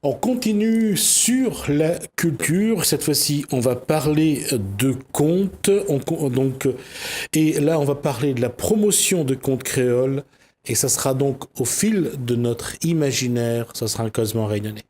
On continue sur la culture. Cette fois-ci, on va parler de contes. Et là, on va parler de la promotion de contes créoles. Et ça sera donc au fil de notre imaginaire. Ça sera un causement réunionnais.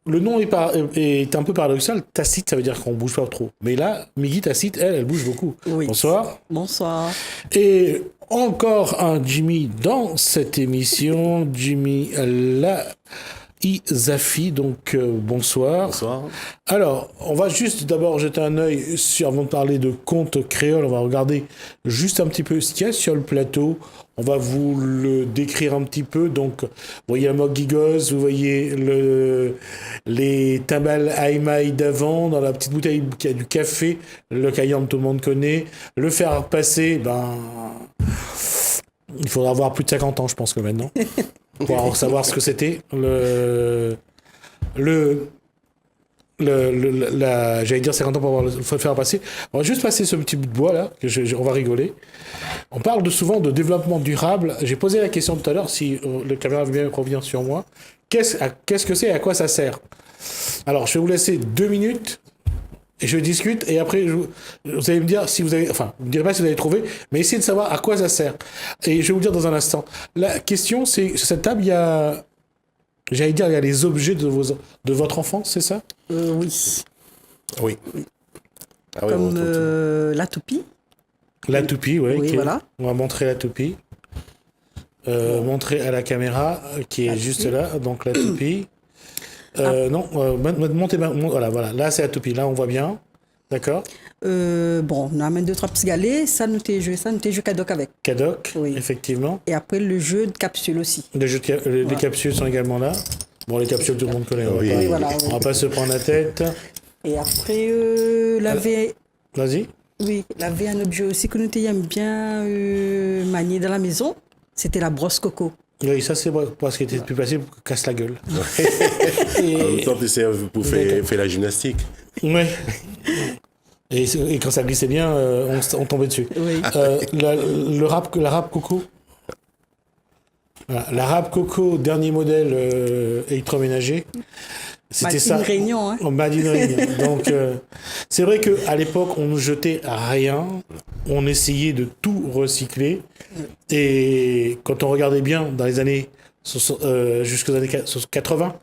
Le nom est un peu paradoxal. Tacite, ça veut dire qu'on bouge pas trop. Mais là, Migui Tacite, elle bouge beaucoup. Oui. Bonsoir. Bonsoir. Et encore un Jimmy dans cette émission. Jimmy Zafi, donc bonsoir. Bonsoir. Alors, on va juste d'abord jeter un œil avant de parler de contes créoles. On va regarder juste un petit peu ce qu'il y a sur le plateau. On va vous le décrire un petit peu. Donc, vous voyez un Mog Gigos, vous voyez les timbales Aïmaï d'avant, dans la petite bouteille qui a du café, le Cayenne, tout le monde connaît. Le faire passer, il faudra avoir plus de 50 ans, je pense, que maintenant, pour savoir ce que c'était. J'allais dire 50 ans pour le faire passer. On va juste passer ce petit bout de bois là, on va rigoler. On parle souvent de développement durable. J'ai posé la question tout à l'heure, si le caméra veut bien revenir sur moi. Qu'est-ce que c'est et à quoi ça sert? Alors, je vais vous laisser 2 minutes et je discute. Et après, vous allez me dire si vous avez. Enfin, vous ne me direz pas si vous avez trouvé, mais essayez de savoir à quoi ça sert. Et je vais vous dire dans un instant. La question, c'est sur cette table, il y a. J'allais dire, il y a les objets de votre enfance, c'est ça? Oui. Oui. Ah oui, comme la toupie. La toupie, oui. Oui, voilà. On va montrer la toupie. Montrer à la caméra qui est juste là, donc la toupie. Non, montez, voilà. Là, c'est la toupie. Là, on voit bien. D'accord. Bon, on amène 2-3 petits galets. Ça, nous t'es joué Cadoc avec. Cadoc, oui. Effectivement. Et après, le jeu de capsules aussi. Les capsules sont également là. Bon, les capsules, tout le monde connaît. On va pas se prendre la tête. Et après, Vas-y. Oui, avait un objet aussi que nous t'ayons bien manié dans la maison. C'était la brosse coco. Oui, ça c'est parce qu'il était plus facile pour qu'on casse la gueule. En même temps, tu sais, pour faire la gymnastique. Oui. Et quand ça glissait bien, on tombait dessus. Oui. La râpe coco. Voilà, la râpe coco, dernier modèle électroménager. C'était ça. Réunion, hein. Made in Réunion. Donc, c'est vrai qu'à l'époque, on ne jetait rien. On essayait de tout recycler. Et quand on regardait bien, dans les années jusqu'aux années 80,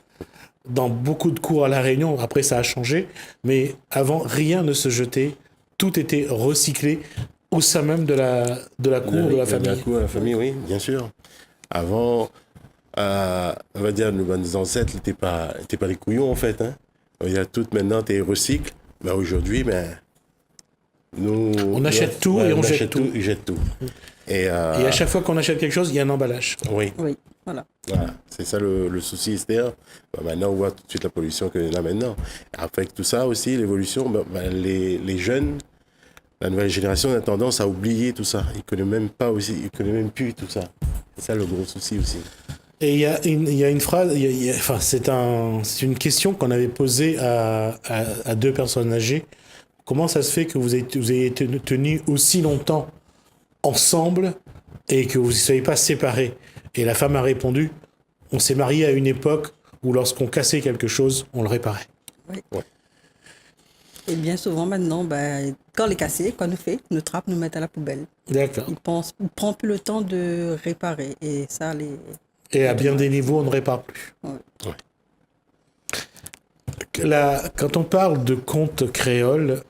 dans beaucoup de cours à La Réunion, après ça a changé, mais avant, rien ne se jetait. Tout était recyclé au sein même de la cour de la famille. De la cour de la famille, oui, bien sûr. Avant, on va dire, nos ancêtres n'étaient pas des couillons, en fait. Hein. Il y a tout maintenant, tu recycles. Ben, aujourd'hui, nous... On achète tout et on jette tout. Ils jettent tout. Et à chaque fois qu'on achète quelque chose, il y a un emballage. Oui. Oui, voilà. C'est ça le souci, c'est-à-dire, maintenant, on voit tout de suite la pollution qu'il y a maintenant. Avec tout ça aussi, l'évolution, les jeunes, la nouvelle génération a tendance à oublier tout ça. Ils ne connaissent même plus tout ça. C'est ça le gros souci aussi. Et il y a une phrase, c'est une question qu'on avait posée à 2 personnes âgées. Comment ça se fait que vous ayez été tenus aussi longtemps ensemble et que vous ne soyez pas séparés? Et la femme a répondu, on s'est mariés à une époque où lorsqu'on cassait quelque chose, on le réparait. Oui. Ouais. Et bien souvent maintenant, quand les cassés, quoi nous fait, nous trappe, nous mettent à la poubelle. D'accord. Ils prennent plus le temps de réparer. Et ça, Et à bien des niveaux, on ne répare plus. Ouais. Quand on parle de contes créoles,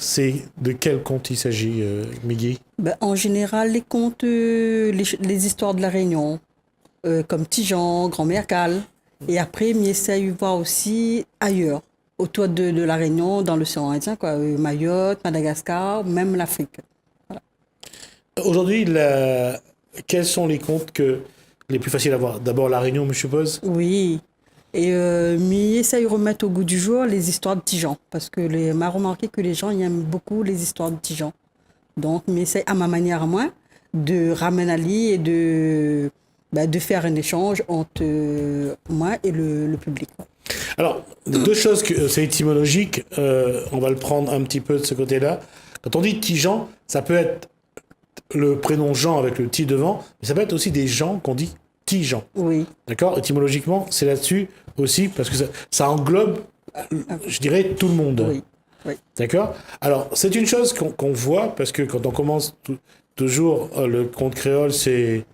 c'est de quel conte il s'agit, Migui? En général, les contes, les histoires de la Réunion, comme Tijan, Grand-mère Cal. Et après, on essaie de voir aussi ailleurs, autour de la Réunion, dans l'océan Indien, Mayotte, Madagascar, même l'Afrique. Voilà. Aujourd'hui, quels sont les contes les plus faciles à voir? D'abord la Réunion, je suppose. Oui. Et mais essaye de remettre au goût du jour les histoires de Tijan. Parce que m'a remarqué que les gens ils aiment beaucoup les histoires de Tijan. Donc, mais essaye à ma manière à moi de ramener Ali et de faire un échange entre moi et le public. Alors, 2 choses, c'est étymologique. On va le prendre un petit peu de ce côté-là. Quand on dit Tijan, ça peut être le prénom Jean avec le petit devant, mais ça peut être aussi des gens qu'on dit petit Jean. Oui. D'accord? Étymologiquement, c'est là-dessus aussi, parce que ça englobe, je dirais, tout le monde. Oui. Oui. D'accord? Alors, c'est une chose qu'on voit, parce que quand on commence toujours, le conte créole, c'est...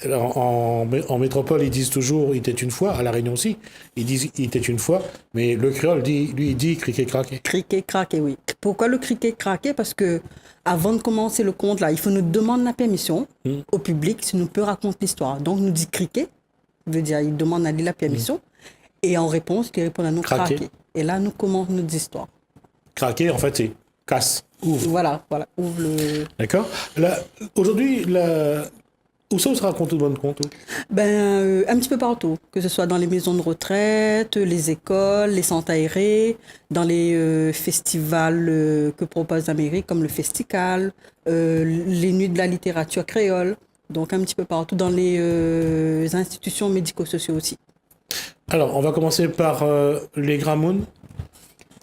En métropole, ils disent toujours « il était une fois », à La Réunion aussi, ils disent « il était une fois », mais le créole, il dit « criquet craquet ». Criquet, craquet, oui. Pourquoi le criquet, craquet? Parce que avant de commencer le conte, là, il faut nous demander la permission au public si nous peut raconter l'histoire. Donc, nous dit criquet, veut dire il demande à lui la permission, et en réponse, il répond à nous Craquet. craquet. Et là, nous commençons notre histoire. Craquer, en fait, c'est casse, ouvre. Voilà, ouvre le... D'accord? Là, aujourd'hui, où ça se raconte de bonne compte? Un petit peu partout, que ce soit dans les maisons de retraite, les écoles, les centres aérés, dans les festivals que propose l'Amérique, comme le Festival, les nuits de la littérature créole, donc un petit peu partout, dans les institutions médico-sociaux aussi. Alors, on va commencer par les Gramoun.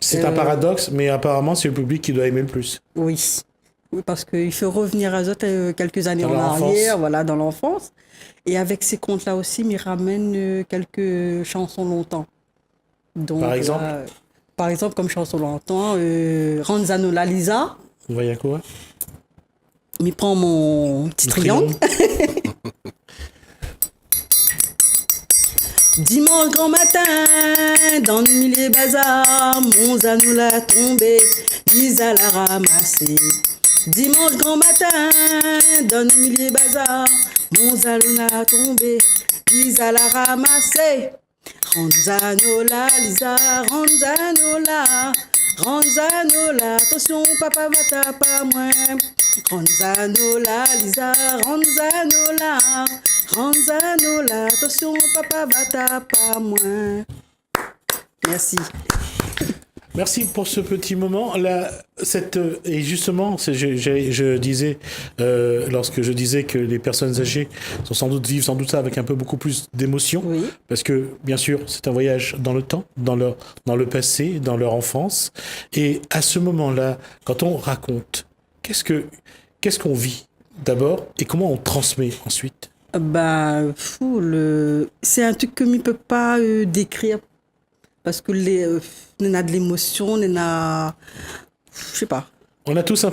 C'est un paradoxe, mais apparemment, c'est le public qui doit aimer le plus. Oui. Oui, parce qu'il faut revenir à quelques années Dans en l'enfance. arrière, voilà, dans l'enfance. Et avec ces contes-là aussi, ils ramènent quelques chansons longtemps. Donc, Par exemple par exemple, comme chanson longtemps, Ranzano la Lisa, Vous voyez quoi? m'y prend mon petit triangle. Dimanche grand matin, dans le milieu bazar, mon zanou l'a tombé, Lisa l'a ramassé. Dimanche grand matin, dans le milieu bazar, mon zanou l'a tombé, Lisa l'a ramassé. Ranzano la Lisa, Ranzano la, attention papa va taper moi. Ranzano la Lisa, Ranzano la, attention papa va taper moi. Merci. Merci pour ce petit moment. Et justement, je disais, lorsque je disais que les personnes âgées vivent sans doute ça avec un peu beaucoup plus d'émotion, Oui. parce que bien sûr, c'est un voyage dans le temps, dans le passé, dans leur enfance. Et à ce moment-là, quand on raconte, qu'est-ce qu'on vit d'abord et comment on transmet ensuite? C'est un truc que je ne peux pas décrire. Parce que on a de l'émotion, on a... Je sais pas. On a tous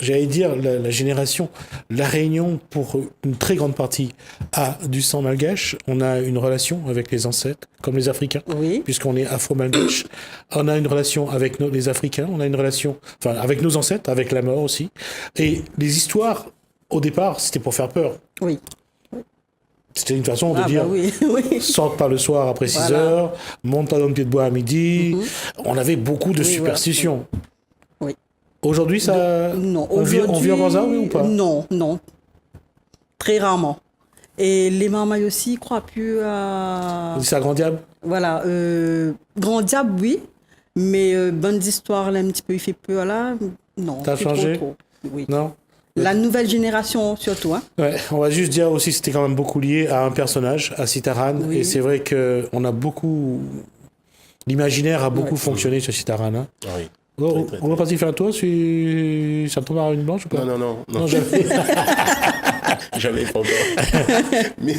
j'allais dire, la génération, la Réunion, pour une très grande partie, a du sang malgache. On a une relation avec les ancêtres, comme les Africains, Oui. puisqu'on est afro-malgache. On a une relation avec les Africains, on a une relation avec nos ancêtres, avec la mort aussi. Et les histoires, au départ, c'était pour faire peur. Oui. C'était une façon de dire, oui. sorte pas le soir après 6 Voilà. heures, monte pas dans le pied de bois à midi. On avait beaucoup de superstitions. Oui. Aujourd'hui, ça... Non, on vit encore ça, oui, ou pas? Non. Très rarement. Et les marmailles aussi, ils croient plus à... C'est un grand diable? Voilà. Grand diable, oui. Mais bonnes histoires, là, un petit peu, il fait peur, là. Non. T'as c'est changé? trop. Oui. Non? La nouvelle génération, surtout. Hein. Ouais, on va juste dire aussi que c'était quand même beaucoup lié à un personnage, à Sitaran. Oui. Et c'est vrai qu'on a beaucoup... L'imaginaire a beaucoup fonctionné sur Sitaran. Hein. Ah oui. On va passer faire un tour si ça tombe à une blanche ou pas? Non. Jamais. Jamais pas encore. Mais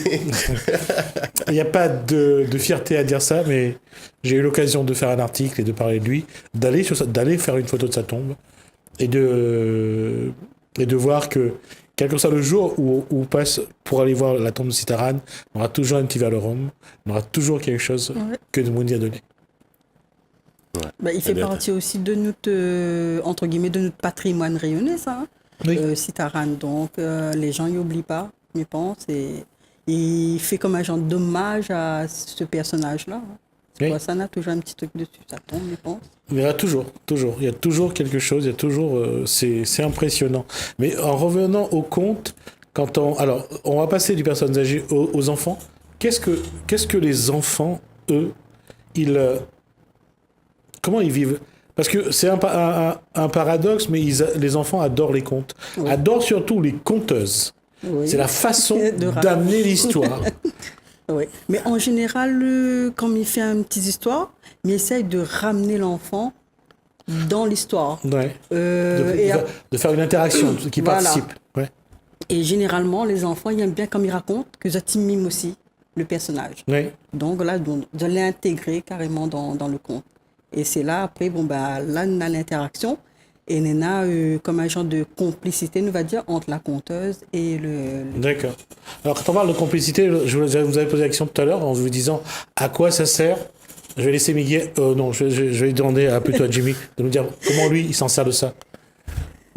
Il n'y a pas de fierté à dire ça, mais j'ai eu l'occasion de faire un article et de parler de lui, d'aller faire une photo de sa tombe et de voir que, quel que soit le jour où on passe pour aller voir la tombe de Sitaran, on aura toujours un petit verre de rhum, on aura toujours quelque chose que de Mouni a donné. ouais, Il fait partie aussi de notre, entre guillemets, de notre patrimoine rayonnais, ça. Hein. Oui. Sitaran, donc les gens n'y oublient pas, je pense. Et il fait comme un genre d'hommage à ce personnage-là. Hein. C'est Oui. pour ça qu'on a toujours un petit truc dessus, ça tombe, je pense. Mais il y a toujours. Il y a toujours quelque chose, il y a toujours... c'est impressionnant. Mais en revenant au conte, alors, on va passer du personnes âgées aux enfants. Qu'est-ce que les enfants, eux, comment ils vivent? Parce que c'est un paradoxe, mais les enfants adorent les contes. Oui. Adorent surtout les conteuses. Oui. C'est la façon De d'amener l'histoire. Oui. Mais en général, quand il fait une petite histoire, il essaye de ramener l'enfant dans l'histoire. Ouais. Et De faire une interaction qui Voilà. participe. Ouais. Et généralement, les enfants, ils aiment bien comme ils racontent que ça mime aussi le personnage. Ouais. Donc là, je l'ai intégré carrément dans le conte. Et c'est là, après, bon, bah, là, on a l'interaction. Et on a comme un genre de complicité, on va dire, entre la conteuse et D'accord. Alors, quand on parle de complicité, vous avez posé la question tout à l'heure en vous disant à quoi ça sert. Je vais laisser Miguel. Non, je vais demander plutôt à Jimmy de nous dire comment lui, il s'en sert de ça.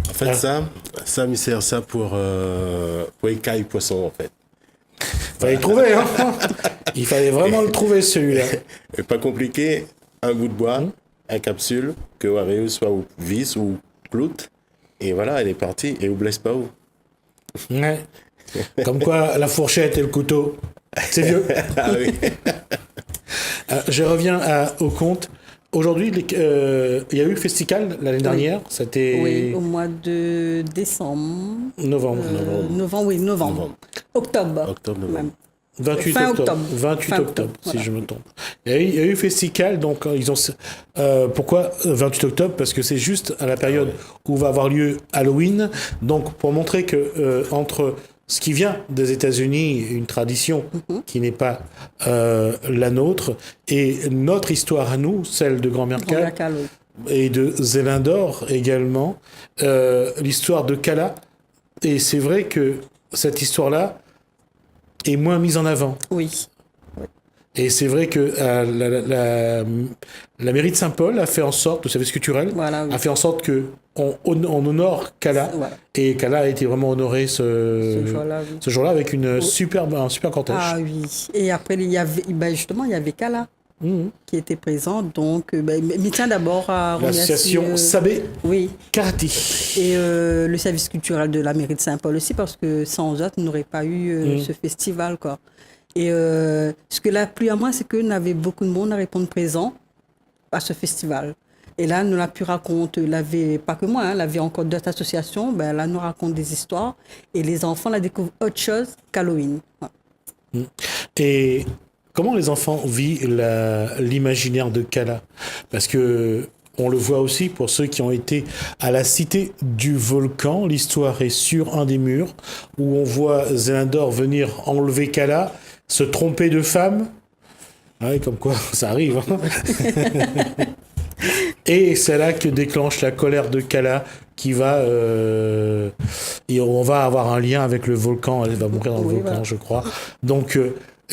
En fait, ça me sert ça pour écaille poisson, en fait. Fallait le trouver, hein. Il fallait vraiment le trouver, celui-là. Et pas compliqué, un bout de bois, un capsule, que Wario soit ou vis ou cloute, et voilà, elle est partie, et vous blesse pas où. Ouais. Comme quoi, la fourchette et le couteau, c'est vieux. Ah oui. Je reviens au conte. Aujourd'hui, il y a eu le festival l'année dernière. C'était Oui, au mois de décembre. novembre. Novembre. Octobre. Octobre, novembre. même. 28 Fin octobre. octobre. 28 Fin octobre, si voilà. je me trompe. Il y a eu festival, donc ils ont. Pourquoi 28 octobre? Parce que c'est juste à la période où va avoir lieu Halloween. Donc pour montrer que entre ce qui vient des États-Unis, une tradition qui n'est pas la nôtre, et notre histoire à nous, celle de Grand-Mère Grand Cal Lacal, oui. et de Zélindor également, l'histoire de Cala. Et c'est vrai que cette histoire-là est moins mise en avant. Oui. Et c'est vrai que la mairie de Saint-Paul a fait en sorte, le service culturel, Voilà, oui. a fait en sorte que on honore Cala. Voilà. Et Cala a été vraiment honoré Ce jour-là, oui. ce jour-là avec un super cortège. Ah oui. Et après, il y avait Kala Mhm. qui était présent. Donc, mais tiens d'abord à remercier... L'association Sabé Oui. Karati. Et le service culturel de la mairie de Saint-Paul aussi, parce que sans eux, on n'aurait pas eu ce festival, quoi. Et ce que la pluie à moi, c'est qu'on avait beaucoup de monde à répondre présent à ce festival. Et là, nous l'a pu raconter, pas que moi, l'avait encore d'autres associations, ben là, nous raconte des histoires. Et les enfants, là, découvrent autre chose qu'Halloween. Ouais. Et comment les enfants vivent l'imaginaire de Cala? Parce que on le voit aussi pour ceux qui ont été à la cité du volcan. L'histoire est sur un des murs où on voit Zélindor venir enlever Cala, se tromper de femme. Ouais, comme quoi, ça arrive. Hein. Et c'est là que déclenche la colère de Cala qui va... et on va avoir un lien avec le volcan. Elle va mourir dans le volcan, voilà. Je crois. Donc,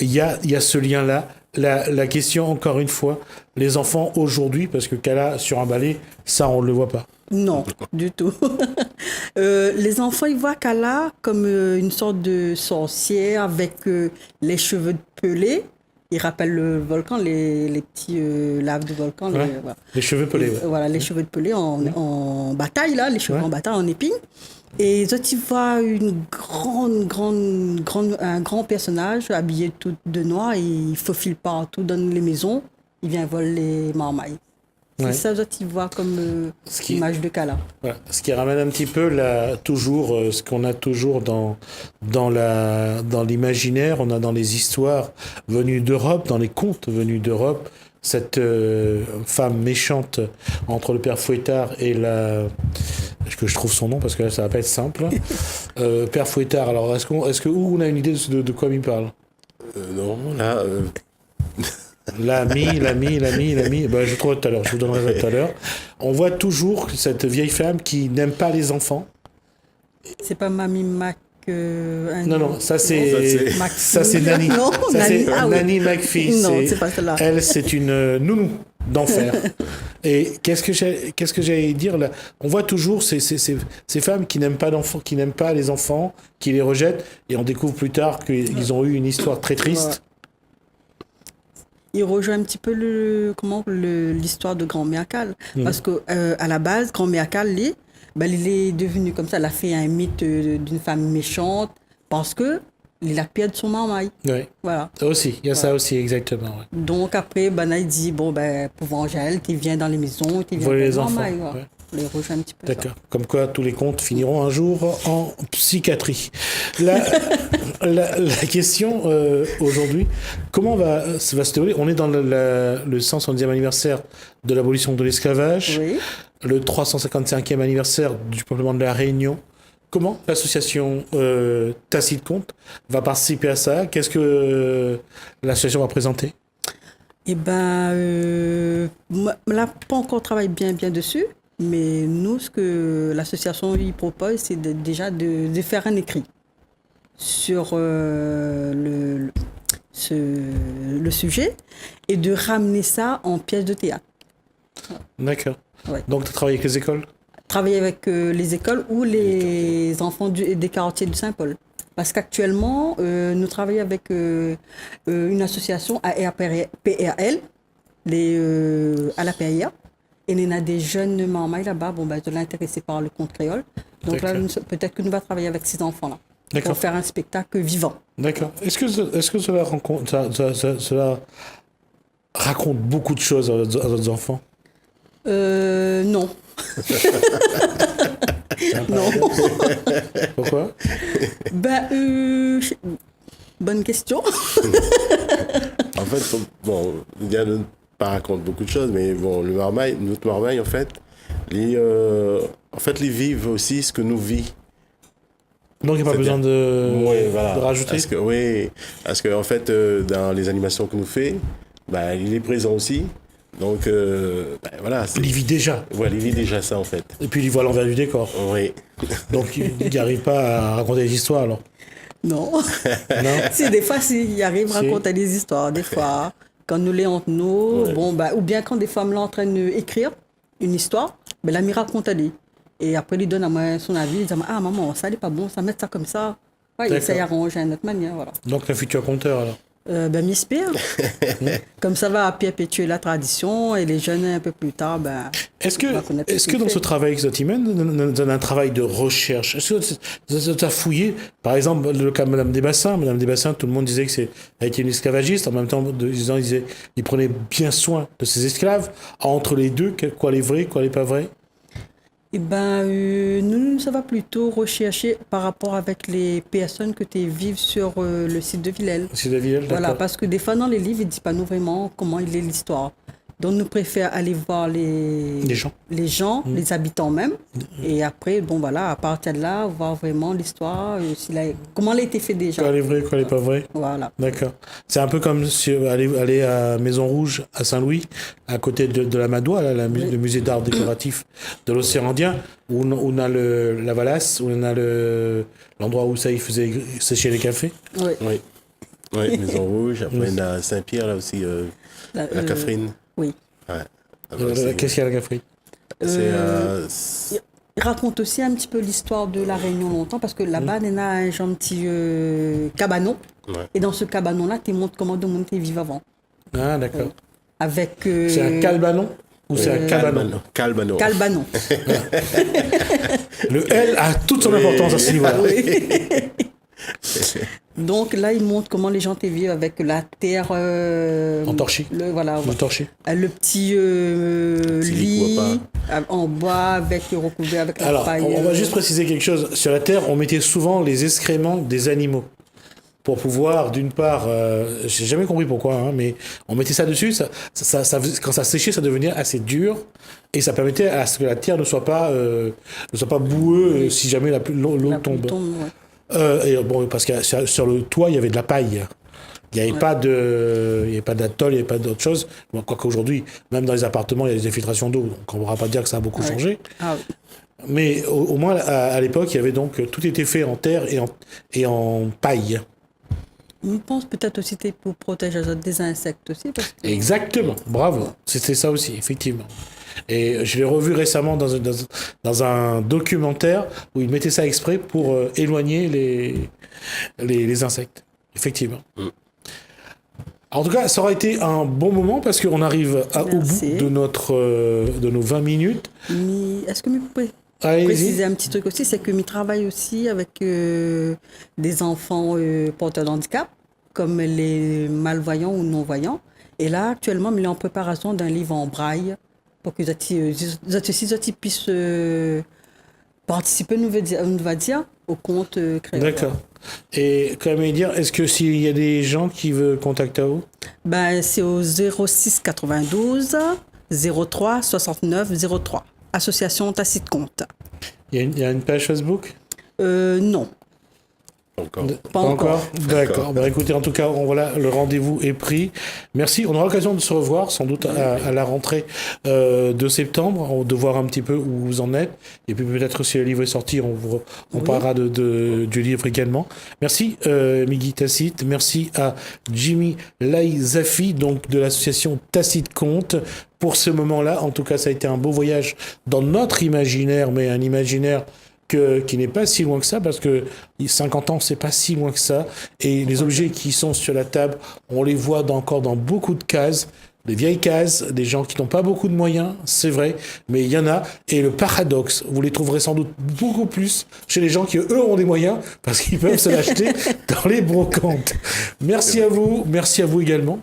il y a ce lien-là. La question, encore une fois, les enfants aujourd'hui, parce que Cala sur un balai, ça, on ne le voit pas. Non, du tout. Les enfants, ils voient Cala comme une sorte de sorcière avec les cheveux pelés. Il rappelle le volcan, les petits laves du volcan. Ouais, voilà. Les cheveux pelés. Ouais. Voilà, les cheveux pelés en bataille, là, les cheveux en bataille, en épines. Et les autres, ils voient un grand personnage habillé tout de noir et il faufile partout dans les maisons. Il vient voler les marmailles. C'est ça, les autres, ils voient comme l'image de Cala. Voilà. Ce qui ramène un petit peu ce qu'on a toujours dans l'imaginaire, on a dans les histoires venues d'Europe, dans les contes venus d'Europe, cette femme méchante entre le père Fouettard et que je trouve son nom parce que là ça va pas être simple. Père Fouettard, alors est-ce que où on a une idée de quoi il parle? Non, là... L'ami, ben, je trouve tout à l'heure, je vous donnerai tout à l'heure. On voit toujours cette vieille femme qui n'aime pas les enfants. C'est pas Mamie Mac. Non, ça c'est Nanny. Non, ça c'est Nanny McPhee. Non, c'est pas celle-là. Elle, c'est une nounou d'enfer. Et qu'est-ce que j'allais dire là? On voit toujours ces femmes qui n'aiment pas d'enfants, qui n'aiment pas les enfants, qui les rejettent, et on découvre plus tard qu'ils ont eu une histoire très triste. Ouais. Il rejoint un petit peu l'histoire de Grand-Mère Cal. Parce que à la base, Grand-Mère Cal, il est devenu comme ça. Elle a fait un mythe d'une femme méchante parce que il a perdu son marmaille. Oui. Voilà. Ça aussi, il y a ça aussi, exactement. Ouais. Donc après, il dit, pour venger elle, tu viens dans les maisons, tu viens voler les enfants. enfants. Ouais. Les rejoint un petit peu. D'accord. Ça. Comme quoi, tous les contes finiront un jour en psychiatrie. La question aujourd'hui, comment ça va se dérouler? On est dans le 170e anniversaire de l'abolition de l'esclavage. Oui. le 355e anniversaire du peuplement de la Réunion. Comment l'association Tacite Conte va participer à ça? Qu'est-ce que l'association va présenter? Eh ben, là, pas encore travaillé bien dessus, mais nous, ce que l'association lui propose, c'est déjà de faire un écrit sur le sujet et de ramener ça en pièce de théâtre. D'accord. Ouais. Donc, tu as travaillé avec les écoles? Travailler avec les écoles ou les enfants des quartiers de Saint-Paul. Parce qu'actuellement, nous travaillons avec une association ARPRL, à la PAIA. Et il y a des jeunes mamans là-bas, de l'intéressé par le conte créole. Donc là, peut-être que nous allons travailler avec ces enfants-là. Pour faire un spectacle vivant. D'accord. Est-ce que cela raconte beaucoup de choses à votre enfants? Non. Non. Pourquoi? Bonne question. En fait, bon, Diane ne pas raconte beaucoup de choses, mais bon, notre marmaille, en fait, ils vivent aussi ce que nous vivons. Donc il n'y a pas besoin de rajouter. Parce que en fait, dans les animations que nous fait, il est présent aussi. Donc voilà. Il y vit déjà. Voilà, il vit déjà ça en fait. Et puis il voit l'envers du décor. Oui. Donc il n'arrive pas à raconter des histoires alors. Non. Si, des fois, il arrive à raconter des histoires. Des fois, quand nous les entre nous, ou bien quand des femmes là en train d'écrire une histoire, la m'y raconte à lui. Et après, il donne à moi son avis. Il dit, ah maman, ça n'est pas bon, ça met ça comme ça. Ouais, il essaie d'arranger à notre manière. Voilà. Donc un futur conteur alors. M'inspire. Comme ça va perpétuer la tradition et les jeunes un peu plus tard, est-ce que dans ce travail que tu mènes, dans un travail de recherche, est-ce que tu as fouillé, par exemple, le cas de Madame Desbassins? Madame Desbassins, tout le monde disait qu'elle était une esclavagiste, en même temps, il prenait bien soin de ses esclaves. Entre les deux, quoi les vrais, quoi les pas vrais? Nous, ça va plutôt rechercher par rapport avec les personnes que tu vivent sur le site de Villèle. Le site de Villèle, d'accord. Voilà, parce que des fois, dans les livres, ils ne disent pas nous vraiment comment il est l'histoire. Donc, nous préférons aller voir les gens, les habitants même. Et après, à partir de là, voir vraiment l'histoire, comment elle a été faite déjà. Quoi elle est vraie, quoi elle n'est pas vraie. Voilà. D'accord. C'est un peu comme si aller à Maison Rouge, à Saint-Louis, à côté de la Madoie, là, le musée d'art décoratif de l'océan Indien, où on a la Valasse, où on a l'endroit où ça y faisait sécher les cafés. Oui. Oui, Maison Rouge. Après, on a Saint-Pierre, là aussi, la Catherine. Oui. Ouais. Qu'est-ce qu'il y a à la Catherine? Il raconte aussi un petit peu l'histoire de la Réunion longtemps, parce que là-bas, il y a un gentil cabanon. Ouais. Et dans ce cabanon-là, tu montres comment tout le monde vivait avant. Ah, d'accord. Avec. C'est un calbanon ou c'est un cabanon? Calbanon. Calbanon. Le L a toute son importance à ce niveau-là. Oui. Donc là, il montre comment les gens vivent avec la terre en torchis. Le petit lit en bois recouvert avec la paille. On va juste préciser quelque chose. Sur la terre, on mettait souvent les excréments des animaux pour pouvoir, d'une part, j'ai jamais compris pourquoi, mais on mettait ça dessus. Quand ça séchait, ça devenait assez dur et ça permettait à ce que la terre ne soit pas boueuse si jamais l'eau tombe. Parce que sur le toit, il y avait de la paille. Il n'y avait pas d'atoll, il n'y avait pas d'autre chose. Bon, quoi qu'aujourd'hui, même dans les appartements, il y a des infiltrations d'eau. Donc on ne pourra pas dire que ça a beaucoup changé. Ah, oui. Mais au moins, à l'époque, il y avait donc tout était fait en terre et en paille. Je pense peut-être aussi pour protéger des insectes aussi. Exactement, bravo. C'était ça aussi, effectivement. Et je l'ai revu récemment dans un documentaire où il mettait ça exprès pour éloigner les insectes. Effectivement. En tout cas, ça aura été un bon moment parce qu'on arrive au bout de nos 20 minutes. Mais est-ce que vous pouvez préciser un petit truc aussi? C'est que je travaille aussi avec des enfants porteurs de handicap, comme les malvoyants ou non-voyants. Et là, actuellement, il est en préparation d'un livre en braille pour que les puissent participer, on va dire, au conte créole. D'accord. Et comment dire, est-ce que s'il y a des gens qui veulent contacter vous? C'est au 06 92 03 69 03. association Tacite Compte. Il y a une page Facebook? Non. Encore. Pas encore. D'accord. Bah, écoutez, en tout cas, voilà, le rendez-vous est pris. Merci. On aura l'occasion de se revoir, sans doute, à la rentrée de septembre, de voir un petit peu où vous en êtes. Et puis peut-être si le livre est sorti, on parlera du livre également. Merci, Migui Tacite. Merci à Jimmy Laizafi, donc de l'association Tacite Compte, pour ce moment-là. En tout cas, ça a été un beau voyage dans notre imaginaire, mais un imaginaire qui n'est pas si loin que ça, parce que 50 ans, c'est pas si loin que ça. Et les objets qui sont sur la table, on les voit encore dans beaucoup de cases, des vieilles cases, des gens qui n'ont pas beaucoup de moyens, c'est vrai, mais il y en a. Et le paradoxe, vous les trouverez sans doute beaucoup plus chez les gens qui, eux, ont des moyens, parce qu'ils peuvent se l'acheter dans les brocantes. Merci à vous également.